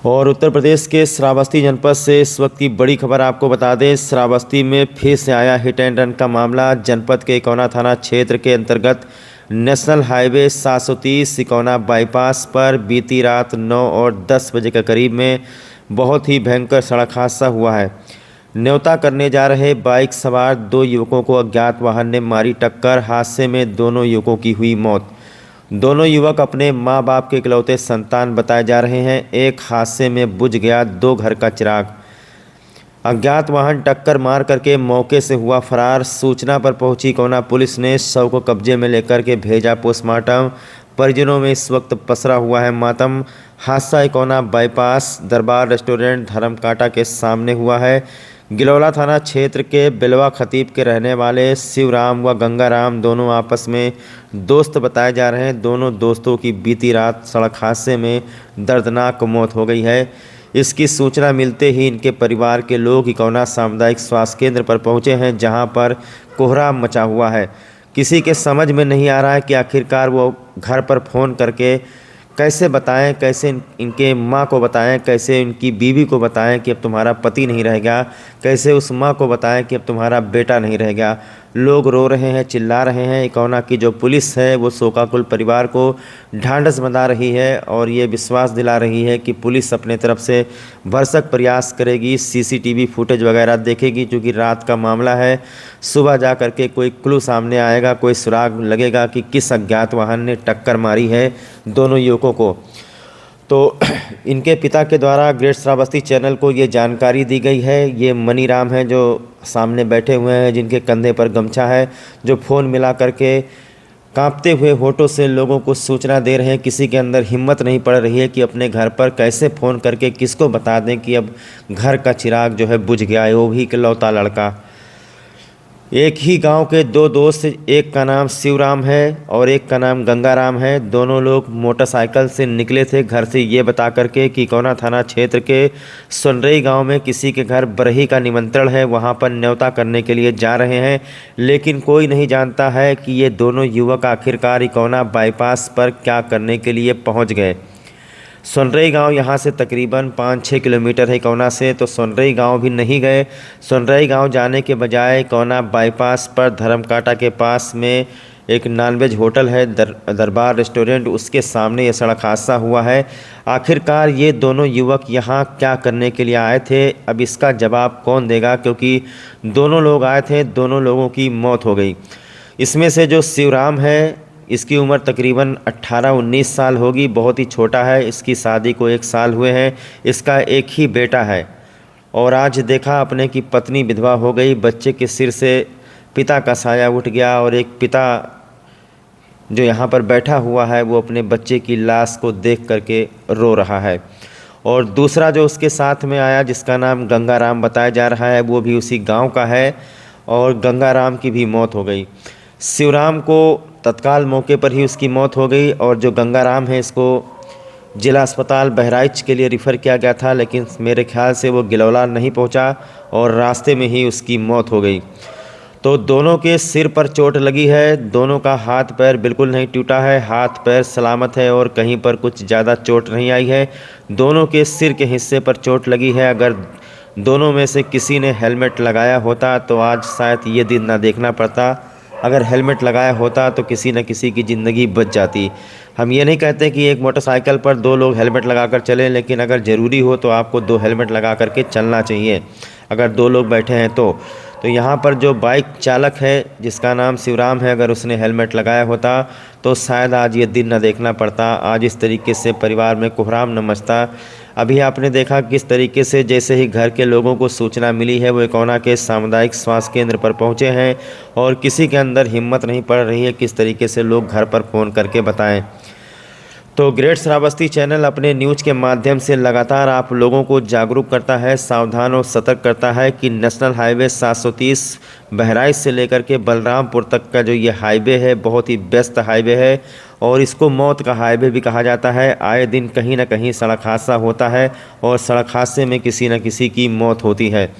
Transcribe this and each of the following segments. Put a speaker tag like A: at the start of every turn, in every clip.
A: और उत्तर प्रदेश के श्रावस्ती जनपद से इस वक्त की बड़ी खबर आपको बता दें। श्रावस्ती में फिर से आया हिट एंड रन का मामला। जनपद के इकौना थाना क्षेत्र के अंतर्गत नेशनल हाईवे 730 इकौना बाईपास पर बीती रात 9 और 10 बजे के करीब में बहुत ही भयंकर सड़क हादसा हुआ है। न्योता करने जा रहे बाइक सवार दो युवकों को अज्ञात वाहन ने मारी टक्कर। हादसे में दोनों युवकों की हुई मौत। दोनों युवक अपने मां बाप के इकलौते संतान बताए जा रहे हैं। एक हादसे में बुझ गया दो घर का चिराग। अज्ञात वाहन टक्कर मार करके मौके से हुआ फरार। सूचना पर पहुंची इकौना पुलिस ने शव को कब्जे में लेकर के भेजा पोस्टमार्टम। परिजनों में इस वक्त पसरा हुआ है मातम। हादसा इकौना बाईपास दरबार रेस्टोरेंट धर्मकांटा के सामने हुआ है। गिलौला थाना क्षेत्र के बिलवा खतीब के रहने वाले शिवराम व गंगाराम दोनों आपस में दोस्त बताए जा रहे हैं। दोनों दोस्तों की बीती रात सड़क हादसे में दर्दनाक मौत हो गई है। इसकी सूचना मिलते ही इनके परिवार के लोग इकौना सामुदायिक स्वास्थ्य केंद्र पर पहुंचे हैं, जहां पर कोहराम मचा हुआ है। किसी के समझ में नहीं आ रहा है कि आखिरकार वो घर पर फ़ोन करके कैसे बताएं, कैसे इनके माँ को बताएं, कैसे इनकी बीवी को बताएं कि अब तुम्हारा पति नहीं रहेगा, कैसे उस माँ को बताएं कि अब तुम्हारा बेटा नहीं रहेगा। लोग रो रहे हैं, चिल्ला रहे हैं। इकौना की जो पुलिस है वो शोकाकुल परिवार को ढांढस बंधा रही है और ये विश्वास दिला रही है कि पुलिस अपने तरफ से भरसक प्रयास करेगी। सीसीटीवी फुटेज वगैरह देखेगी, क्योंकि रात का मामला है। सुबह जा कर के कोई क्लू सामने आएगा, कोई सुराग लगेगा कि किस अज्ञात वाहन ने टक्कर मारी है दोनों युवकों को। तो इनके पिता के द्वारा ग्रेट श्रावस्ती चैनल को ये जानकारी दी गई है। ये मनीराम हैं जो सामने बैठे हुए हैं, जिनके कंधे पर गमछा है, जो फ़ोन मिला करके कांपते हुए होठों से लोगों को सूचना दे रहे हैं। किसी के अंदर हिम्मत नहीं पड़ रही है कि अपने घर पर कैसे फ़ोन करके किसको बता दें कि अब घर का चिराग जो है बुझ गया है। वो भी इकलौता लड़का। एक ही गांव के दो दोस्त, एक का नाम शिवराम है और एक का नाम गंगाराम है। दोनों लोग मोटरसाइकिल से निकले थे घर से ये बता करके कि इकौना थाना क्षेत्र के सोनरई गांव में किसी के घर बरही का निमंत्रण है, वहां पर न्योता करने के लिए जा रहे हैं। लेकिन कोई नहीं जानता है कि ये दोनों युवक आखिरकार इकौना बाईपास पर क्या करने के लिए पहुँच गए। सोनरई गांव यहाँ से तकरीबन 5-6 किलोमीटर है इकौना से, तो सोनरई गांव भी नहीं गए। सोनरई गांव जाने के बजाय इकौना बाईपास पर धर्मकांटा के पास में एक नॉनवेज होटल है, दरबार रेस्टोरेंट, उसके सामने ये सड़क हादसा हुआ है। आखिरकार ये दोनों युवक यहाँ क्या करने के लिए आए थे, अब इसका जवाब कौन देगा, क्योंकि दोनों लोग आए थे, दोनों लोगों की मौत हो गई। इसमें से जो शिवराम है, इसकी उम्र तकरीबन 18-19 साल होगी, बहुत ही छोटा है। इसकी शादी को 1 साल हुए हैं। इसका एक ही बेटा है और आज देखा अपने की पत्नी विधवा हो गई। बच्चे के सिर से पिता का साया उठ गया और एक पिता जो यहाँ पर बैठा हुआ है वो अपने बच्चे की लाश को देख करके रो रहा है। और दूसरा जो उसके साथ में आया, जिसका नाम गंगाराम बताया जा रहा है, वो भी उसी गाँव का है और गंगाराम की भी मौत हो गई। शिवराम को तत्काल मौके पर ही उसकी मौत हो गई और जो गंगाराम है इसको जिला अस्पताल बहराइच के लिए रिफ़र किया गया था, लेकिन मेरे ख्याल से वो गिलौला नहीं पहुंचा और रास्ते में ही उसकी मौत हो गई। तो दोनों के सिर पर चोट लगी है। दोनों का हाथ पैर बिल्कुल नहीं टूटा है, हाथ पैर सलामत है और कहीं पर कुछ ज़्यादा चोट नहीं आई है। दोनों के सिर के हिस्से पर चोट लगी है। अगर दोनों में से किसी ने हेलमेट लगाया होता तो आज शायद ये दिन ना देखना पड़ता। अगर हेलमेट लगाया होता तो किसी न किसी की ज़िंदगी बच जाती। हम ये नहीं कहते कि एक मोटरसाइकिल पर 2 लोग हेलमेट लगाकर चलें, लेकिन अगर ज़रूरी हो तो आपको 2 हेलमेट लगा करके चलना चाहिए, अगर 2 लोग बैठे हैं तो यहाँ पर जो बाइक चालक है जिसका नाम शिवराम है, अगर उसने हेलमेट लगाया होता तो शायद आज ये दिन न देखना पड़ता। आज इस तरीके से परिवार में कोहराम न मचता। अभी आपने देखा किस तरीके से जैसे ही घर के लोगों को सूचना मिली है वो इकौना के सामुदायिक स्वास्थ्य केंद्र पर पहुंचे हैं और किसी के अंदर हिम्मत नहीं पड़ रही है किस तरीके से लोग घर पर फ़ोन करके बताएं। तो ग्रेट श्रावस्ती चैनल अपने न्यूज़ के माध्यम से लगातार आप लोगों को जागरूक करता है, सावधान और सतर्क करता है कि नेशनल हाईवे 730 बहराइच से लेकर के बलरामपुर तक का जो ये हाईवे है बहुत ही व्यस्त हाईवे है और इसको मौत का हाईवे भी कहा जाता है। आए दिन कहीं ना कहीं सड़क हादसा होता है और सड़क हादसे में किसी न किसी की मौत होती है।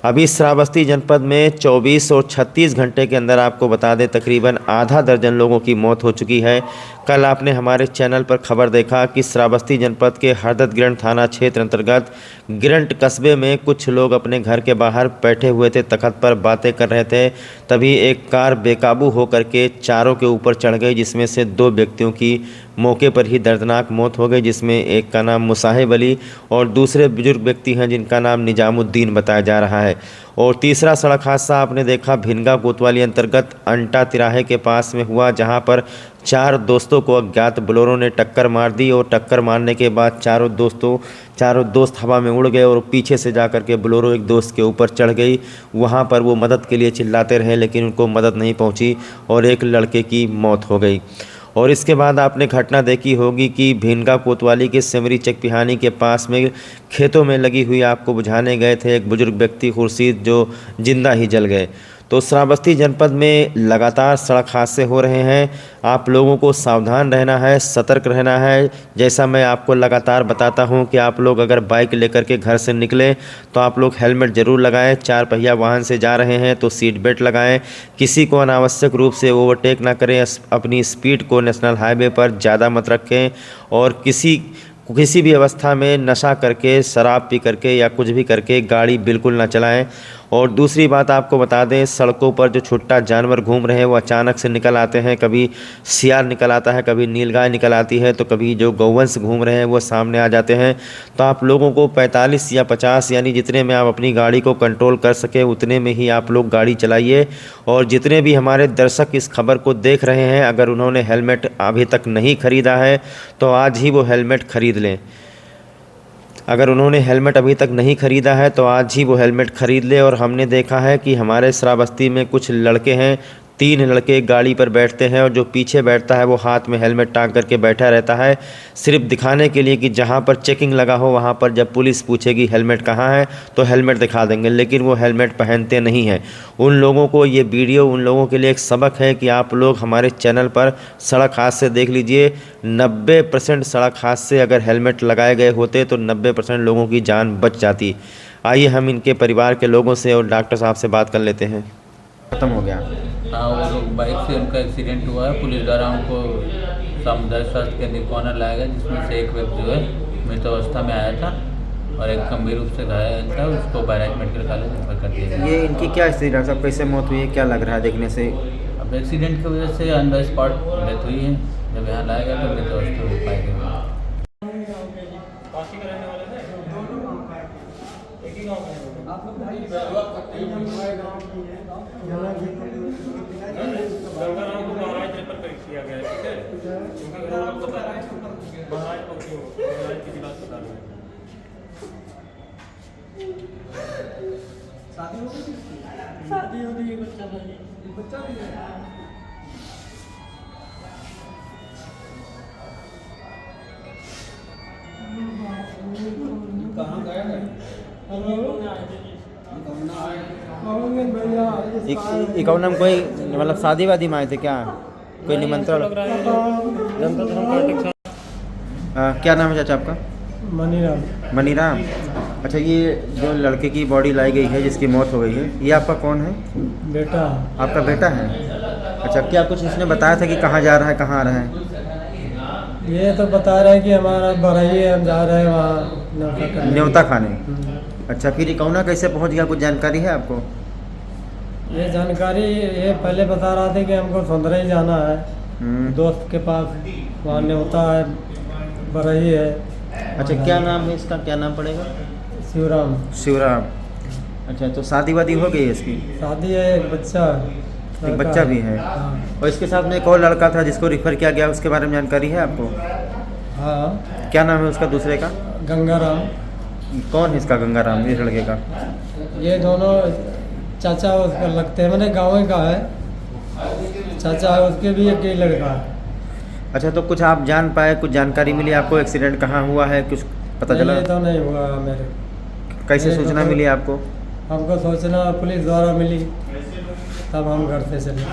A: अभी श्रावस्ती जनपद में 24 और 36 घंटे के अंदर आपको बता दें तकरीबन आधा दर्जन लोगों की मौत हो चुकी है। कल आपने हमारे चैनल पर खबर देखा कि श्रावस्ती जनपद के हरदत गिरंट थाना क्षेत्र अंतर्गत गिरंट कस्बे में कुछ लोग अपने घर के बाहर बैठे हुए थे, तख्त पर बातें कर रहे थे। तभी एक कार बेकाबू होकर के चारों के ऊपर चढ़ गई, जिसमें से 2 व्यक्तियों की मौके पर ही दर्दनाक मौत हो गई, जिसमें एक का नाम मुसाहिब अली और दूसरे बुजुर्ग व्यक्ति हैं जिनका नाम निजामुद्दीन बताया जा रहा है। और तीसरा सड़क हादसा आपने देखा भिनगा कोतवाली अंतर्गत अंटा तिराहे के पास में हुआ, जहां पर 4 दोस्तों को अज्ञात बोलेरो ने टक्कर मार दी और टक्कर मारने के बाद चारों दोस्त हवा में उड़ गए और पीछे से जाकर के बोलेरो एक दोस्त के ऊपर चढ़ गई। वहां पर वो मदद के लिए चिल्लाते रहे, लेकिन उनको मदद नहीं पहुंची और एक लड़के की मौत हो गई। और इसके बाद आपने घटना देखी होगी कि भिनगा कोतवाली के सिमरी चकपिहानी के पास में खेतों में लगी हुई आग को बुझाने गए थे एक बुजुर्ग व्यक्ति खुर्शीद, जो जिंदा ही जल गए। तो श्रावस्ती जनपद में लगातार सड़क हादसे हो रहे हैं। आप लोगों को सावधान रहना है, सतर्क रहना है। जैसा मैं आपको लगातार बताता हूं कि आप लोग अगर बाइक लेकर के घर से निकलें तो आप लोग हेलमेट ज़रूर लगाएं। 4 पहिया वाहन से जा रहे हैं तो सीट बेल्ट लगाएं। किसी को अनावश्यक रूप से ओवरटेक ना करें। अपनी स्पीड को नेशनल हाईवे पर ज़्यादा मत रखें और किसी भी अवस्था में नशा करके, शराब पी करके या कुछ भी करके गाड़ी बिल्कुल ना चलाएं। और दूसरी बात आपको बता दें, सड़कों पर जो छुट्टा जानवर घूम रहे हैं वो अचानक से निकल आते हैं। कभी सियार निकल आता है, कभी नीलगाय निकल आती है, तो कभी जो गौवंश घूम रहे हैं वो सामने आ जाते हैं। तो आप लोगों को 45 या 50 यानी जितने में आप अपनी गाड़ी को कंट्रोल कर सके उतने में ही आप लोग गाड़ी चलाइए। और जितने भी हमारे दर्शक इस खबर को देख रहे हैं, अगर उन्होंने हेलमेट अभी तक नहीं खरीदा है तो आज ही वो हेलमेट खरीद लें। अगर उन्होंने हेलमेट अभी तक नहीं खरीदा है तो आज ही वो हेलमेट खरीद ले। और हमने देखा है कि हमारे श्रावस्ती में कुछ लड़के हैं, 3 लड़के गाड़ी पर बैठते हैं और जो पीछे बैठता है वो हाथ में हेलमेट टांग करके बैठा रहता है, सिर्फ दिखाने के लिए कि जहाँ पर चेकिंग लगा हो वहाँ पर जब पुलिस पूछेगी हेलमेट कहाँ है तो हेलमेट दिखा देंगे, लेकिन वो हेलमेट पहनते नहीं हैं। उन लोगों को ये वीडियो उन लोगों के लिए एक सबक है कि आप लोग हमारे चैनल पर सड़क हादसे देख लीजिए। 90% सड़क हादसे अगर हेलमेट लगाए गए होते तो 90% लोगों की जान बच जाती। आइए हम इनके परिवार के लोगों से और डॉक्टर साहब से बात कर लेते हैं। खत्म हो गया।
B: हाँ, वो लोग बाइक से उनका एक्सीडेंट हुआ है। पुलिस द्वारा उनको सामुदायिक स्वास्थ्य केंद्र कोना लाया गया, जिसमें से एक व्यक्ति जो है मृत अवस्था में आया था और एक गंभीर रूप से घायल था, उसको बायराज मेडिकल कॉलेज रेफर कर दिया गया।
A: ये इनकी क्या स्थिति डॉक्टर साहब, कैसे मौत हुई है, क्या लग रहा है देखने से?
B: अब एक्सीडेंट की वजह से ऑन द स्पॉट डेथ हुई है। जब यहाँ लाया गया तो मृत अवस्था में पाया गया।
C: गंगाराम को महाराज रेफर किया गया है, ठीक है, क्योंकि अगर आपको पता है महाराज की जिला अस्पताल में शादी हो गई, बच्चा भी है। कहाँ गया है?
A: इकोनम कोई मतलब शादी वादी में आए थे क्या? कोई निमंत्रण? क्या नाम है चाचा आपका?
D: मनीराम।
A: मनीराम। अच्छा, ये जो लड़के की बॉडी लाई गई है जिसकी मौत हो गई है, ये आपका कौन है?
D: बेटा।
A: आपका बेटा है? अच्छा, क्या कुछ इसने बताया था कि कहाँ जा रहा है, कहाँ आ रहा है?
D: ये तो बता रहे हैं कि हमारा बढ़ई है, हम जा रहे हैं वहाँ
A: न्योता खाने। अच्छा, फिर इकौना कैसे पहुंच गया, कुछ जानकारी है आपको?
D: ये जानकारी ये पहले बता रहा था कि हमको सुंदरई जाना है दोस्त के पास, वहाँ न्योता है, बढ़ई है।
A: अच्छा, क्या नाम है इसका, क्या नाम पड़ेगा?
D: शिवराम।
A: शिवराम। अच्छा, तो शादी वादी हो गई है इसकी?
D: शादी है, एक बच्चा,
A: एक बच्चा भी है।
D: हाँ।
A: और इसके साथ में एक और लड़का था जिसको रिफ़र किया गया, उसके बारे में जानकारी है आपको?
D: हाँ।
A: क्या नाम है उसका दूसरे का?
D: गंगाराम।
A: कौन है इसका गंगाराम, इस लड़के का?
D: ये दोनों चाचा उसका लगते हैं, मैंने गाँव का है, चाचा है उसके भी एक ही लड़का है।
A: अच्छा, तो कुछ आप जान पाए, कुछ जानकारी मिली आपको, एक्सीडेंट कहाँ हुआ है, कुछ पता चला?
D: ये तो नहीं हुआ मेरे।
A: कैसे सूचना मिली आपको?
D: हमको सूचना पुलिस द्वारा मिली, तब हम घर से चले।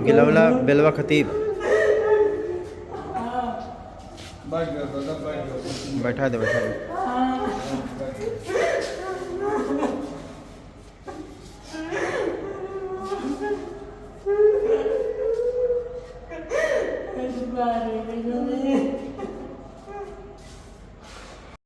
A: गिलवला बेलवा खतीब। बैठा दे।
E: बारे में